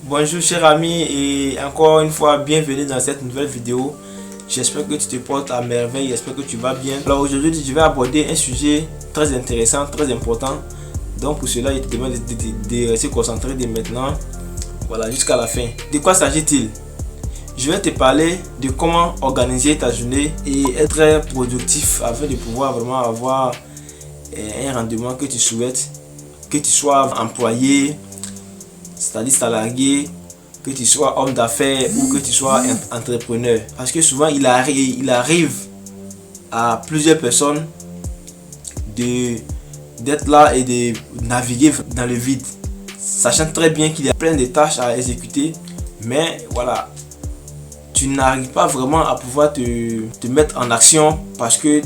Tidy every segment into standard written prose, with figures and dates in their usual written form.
Bonjour cher ami et encore une fois bienvenue dans cette nouvelle vidéo. J'espère que tu te portes à merveille, j'espère que tu vas bien. Alors aujourd'hui je vais aborder un sujet très intéressant, très important. Donc pour cela il te demande de rester concentré dès maintenant, voilà, jusqu'à la fin. De quoi s'agit-il? Je vais te parler de comment organiser ta journée et être très productif afin de pouvoir vraiment avoir un rendement que tu souhaites, que tu sois employé, c'est-à-dire salarié, que tu sois homme d'affaires ou que tu sois entrepreneur. Parce que souvent il arrive à plusieurs personnes d'être là et de naviguer dans le vide, sachant très bien qu'il y a plein de tâches à exécuter, mais voilà, tu n'arrives pas vraiment à pouvoir te mettre en action parce que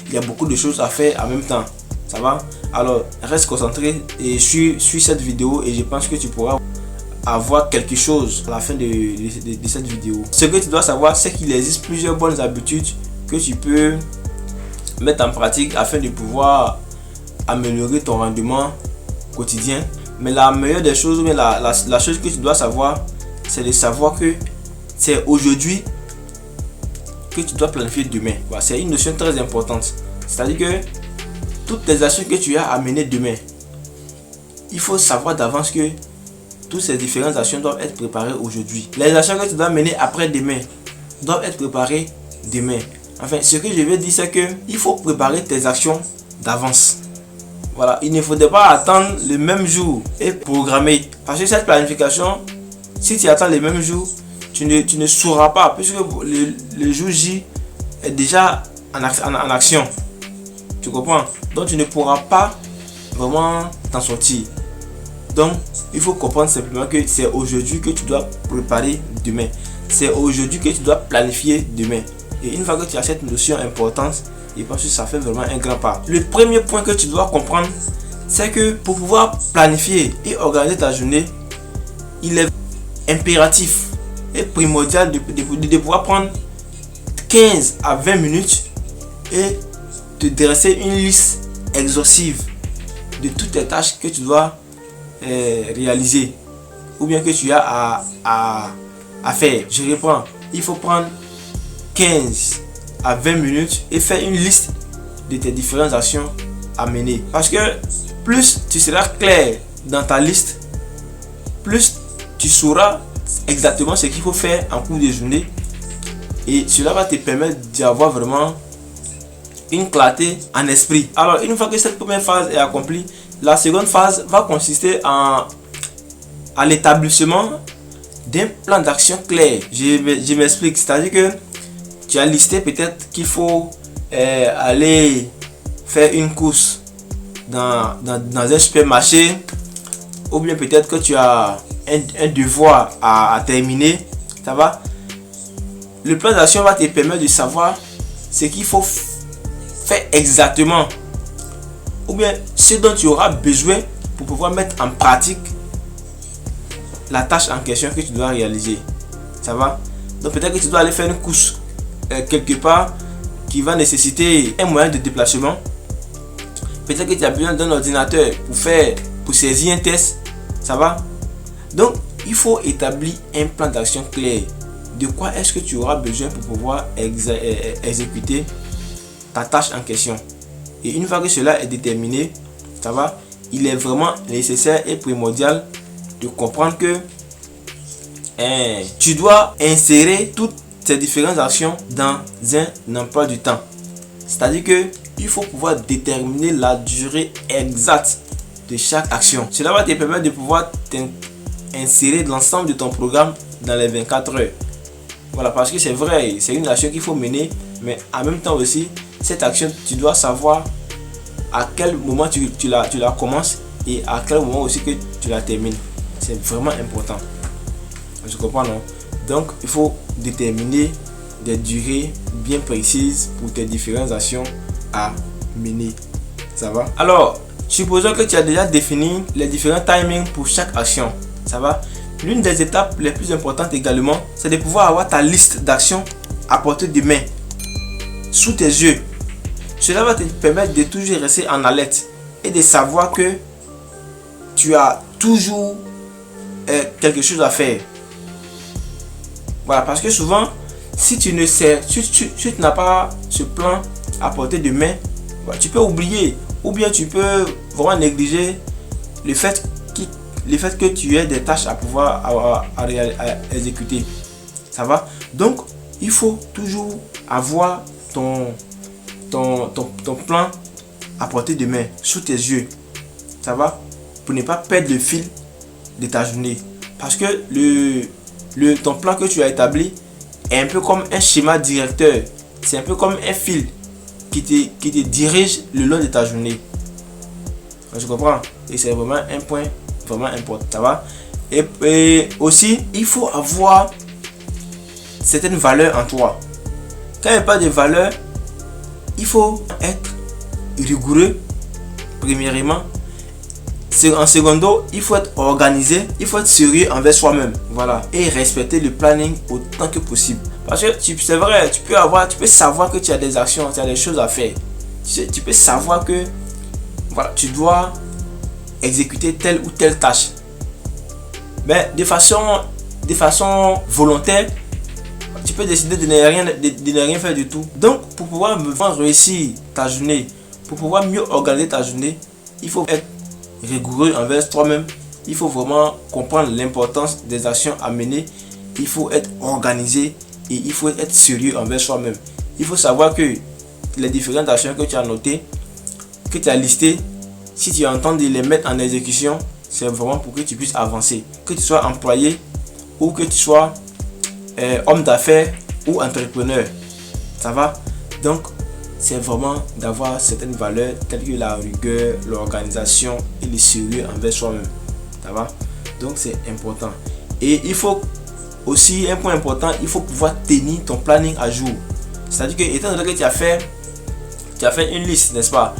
il y a beaucoup de choses à faire en même temps. Ça va? Alors reste concentré et suis cette vidéo et je pense que tu pourras avoir quelque chose à la fin de cette vidéo. Ce que tu dois savoir, c'est qu'il existe plusieurs bonnes habitudes que tu peux mettre en pratique afin de pouvoir améliorer ton rendement quotidien. Mais la meilleure des choses, mais la chose que tu dois savoir, c'est de savoir que c'est aujourd'hui que tu dois planifier demain. Voilà, c'est une notion très importante. C'est-à-dire que toutes les actions que tu as à mener demain, il faut savoir d'avance que toutes ces différentes actions doivent être préparées aujourd'hui. Les actions que tu dois mener après-demain doivent être préparées demain. Enfin, ce que je veux dire, c'est que il faut préparer tes actions d'avance. Voilà, il ne faudrait pas attendre le même jour et programmer. Parce que cette planification, si tu attends le même jour, tu ne sauras pas, puisque le jour J est déjà en action. Tu comprends? Donc tu ne pourras pas vraiment t'en sortir. Donc il faut comprendre simplement que c'est aujourd'hui que tu dois préparer demain. C'est aujourd'hui que tu dois planifier demain. Et une fois que tu as cette notion importante, je pense que ça fait vraiment un grand pas. Le premier point que tu dois comprendre, c'est que pour pouvoir planifier et organiser ta journée, il est impératif et primordial de pouvoir prendre 15 à 20 minutes et de dresser une liste exhaustive de toutes les tâches que tu dois réaliser ou bien que tu as à faire. Je reprends, il faut prendre 15 à 20 minutes et faire une liste de tes différentes actions à mener. Parce que plus tu seras clair dans ta liste, plus tu sauras exactement ce qu'il faut faire en cours de journée et cela va te permettre d'avoir vraiment une clarté en esprit. Alors une fois que cette première phase est accomplie, la seconde phase va consister à l'établissement d'un plan d'action clair. Je m'explique, c'est-à-dire que tu as listé peut-être qu'il faut aller faire une course dans un supermarché, ou bien peut-être que tu as un devoir à terminer. Ça va? Le plan d'action va te permettre de savoir ce qu'il faut faire exactement, ou bien ce dont tu auras besoin pour pouvoir mettre en pratique la tâche en question que tu dois réaliser. Ça va? Donc peut-être que tu dois aller faire une course quelque part qui va nécessiter un moyen de déplacement. Peut-être que tu as besoin d'un ordinateur pour saisir un test. Ça va? Donc il faut établir un plan d'action clair. De quoi est-ce que tu auras besoin pour pouvoir exécuter ta tâche en question. Et une fois que cela est déterminé, ça va, il est vraiment nécessaire et primordial de comprendre que tu dois insérer toutes ces différentes actions dans un emploi du temps. C'est-à-dire que il faut pouvoir déterminer la durée exacte de chaque action. Cela va te permettre de pouvoir insérer l'ensemble de ton programme dans les 24 heures. Voilà, parce que c'est vrai, c'est une action qu'il faut mener, mais en même temps aussi, cette action, tu dois savoir à quel moment tu la commences et à quel moment aussi que tu la termines. C'est vraiment important. Je comprends, non? Donc, il faut déterminer des durées bien précises pour tes différentes actions à mener. Ça va? Alors, supposons que tu as déjà défini les différents timings pour chaque action. Ça va? L'une des étapes les plus importantes également, c'est de pouvoir avoir ta liste d'actions à portée de main, sous tes yeux. Cela va te permettre de toujours rester en alerte et de savoir que tu as toujours quelque chose à faire. Voilà, parce que souvent, si tu ne sais, si tu n'as pas ce plan à portée de main, voilà, tu peux oublier, ou bien tu peux vraiment négliger le fait que tu aies des tâches à pouvoir à exécuter. Ça va? Donc, il faut toujours avoir ton plan à portée de main, sous tes yeux. Ça va? Pour ne pas perdre le fil de ta journée. Parce que ton plan que tu as établi est un peu comme un schéma directeur. C'est un peu comme un fil qui te dirige le long de ta journée. Je comprends. Et c'est vraiment un point vraiment important. Ça va? Et aussi, il faut avoir certaines valeurs en toi. Quand il n'y a pas de valeurs, il faut être rigoureux, premièrement. En secondo, il faut être organisé, il faut être sérieux envers soi-même. Voilà. Et respecter le planning autant que possible. Parce que c'est vrai, tu peux savoir que tu as des actions, tu as des choses à faire. Tu peux savoir que voilà, tu dois exécuter telle ou telle tâche. Mais de façon volontaire, tu peux décider de ne rien faire du tout. Donc, pour pouvoir réussir ta journée, pour pouvoir mieux organiser ta journée, il faut être rigoureux envers toi-même. Il faut vraiment comprendre l'importance des actions à mener. Il faut être organisé et il faut être sérieux envers soi-même. Il faut savoir que les différentes actions que tu as notées, que tu as listées, si tu entends de les mettre en exécution, c'est vraiment pour que tu puisses avancer. Que tu sois employé ou que tu sois homme d'affaires ou entrepreneur. Ça va? Donc, c'est vraiment d'avoir certaines valeurs telles que la rigueur, l'organisation et le sérieux envers soi-même. Ça va? Donc, c'est important. Et il faut aussi, un point important, il faut pouvoir tenir ton planning à jour. C'est-à-dire que, étant donné que tu as fait une liste, n'est-ce pas?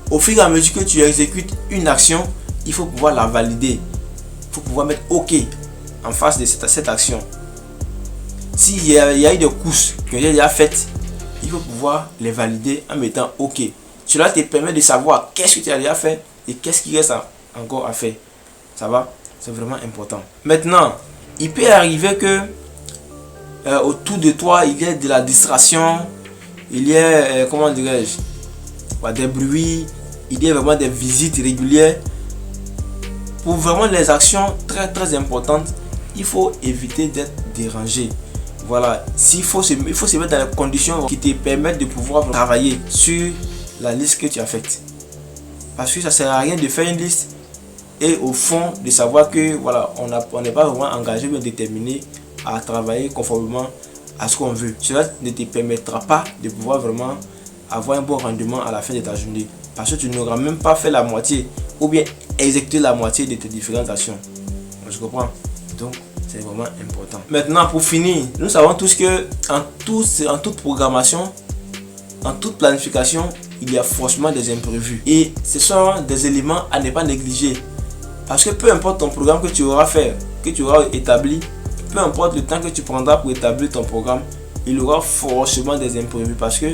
Au fur et à mesure que tu exécutes une action, il faut pouvoir la valider. Il faut pouvoir mettre OK en face de cette action. S'il y a eu des courses que j'ai déjà faites, il faut pouvoir les valider en mettant OK. Cela te permet de savoir qu'est-ce que tu as déjà fait et qu'est-ce qui reste encore à faire. Ça va? C'est vraiment important. Maintenant, il peut arriver que autour de toi, il y ait de la distraction, il y ait, comment dirais-je, des bruits, il y a vraiment des visites régulières. Pour vraiment les actions très très importantes, il faut éviter d'être dérangé. Voilà, il faut se mettre dans les conditions qui te permettent de pouvoir travailler sur la liste que tu as faite. Parce que ça ne sert à rien de faire une liste et au fond de savoir que voilà, on n'est pas vraiment engagé ou déterminé à travailler conformément à ce qu'on veut. Cela ne te permettra pas de pouvoir vraiment avoir un bon rendement à la fin de ta journée. Parce que tu n'auras même pas fait la moitié ou bien exécuter la moitié de tes différentes actions. Je comprends. Donc, c'est vraiment important. Maintenant, pour finir, nous savons tous que en toute programmation, en toute planification, il y a forcément des imprévus. Et ce sont des éléments à ne pas négliger. Parce que peu importe ton programme que tu auras fait, que tu auras établi, peu importe le temps que tu prendras pour établir ton programme, il y aura forcément des imprévus. Parce que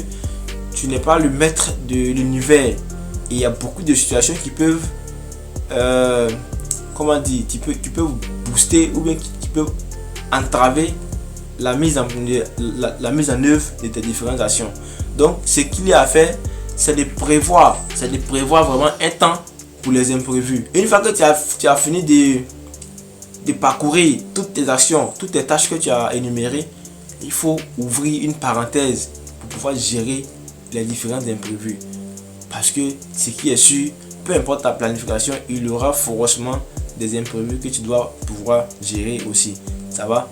tu n'es pas le maître de l'univers. Et il y a beaucoup de situations qui peuvent qui peuvent booster ou bien qui peuvent entraver la mise en œuvre de tes différentes actions. Donc ce qu'il y a à faire, c'est de prévoir vraiment un temps pour les imprévus. Et une fois que tu as fini de parcourir toutes tes actions, toutes tes tâches que tu as énumérées, il faut ouvrir une parenthèse pour pouvoir gérer les différents imprévus. Parce que ce qui est sûr, peu importe ta planification, il y aura forcément des imprévus que tu dois pouvoir gérer aussi. Ça va?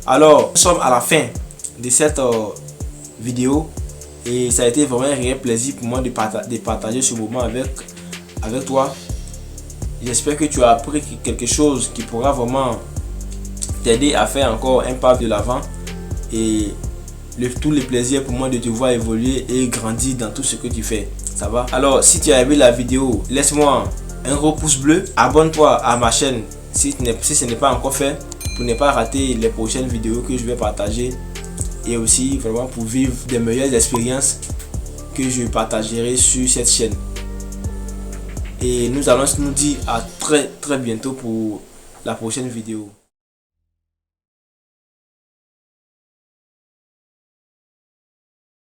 Alors, nous sommes à la fin de cette vidéo et ça a été vraiment un réel plaisir pour moi de partager ce moment avec toi. J'espère que tu as appris quelque chose qui pourra vraiment t'aider à faire encore un pas de l'avant et tout le plaisir pour moi de te voir évoluer et grandir dans tout ce que tu fais. Ça va? Alors, si tu as aimé la vidéo, laisse-moi un gros pouce bleu. Abonne-toi à ma chaîne si ce n'est pas encore fait pour ne pas rater les prochaines vidéos que je vais partager et aussi vraiment pour vivre des meilleures expériences que je partagerai sur cette chaîne. Et nous allons nous dire à très bientôt pour la prochaine vidéo.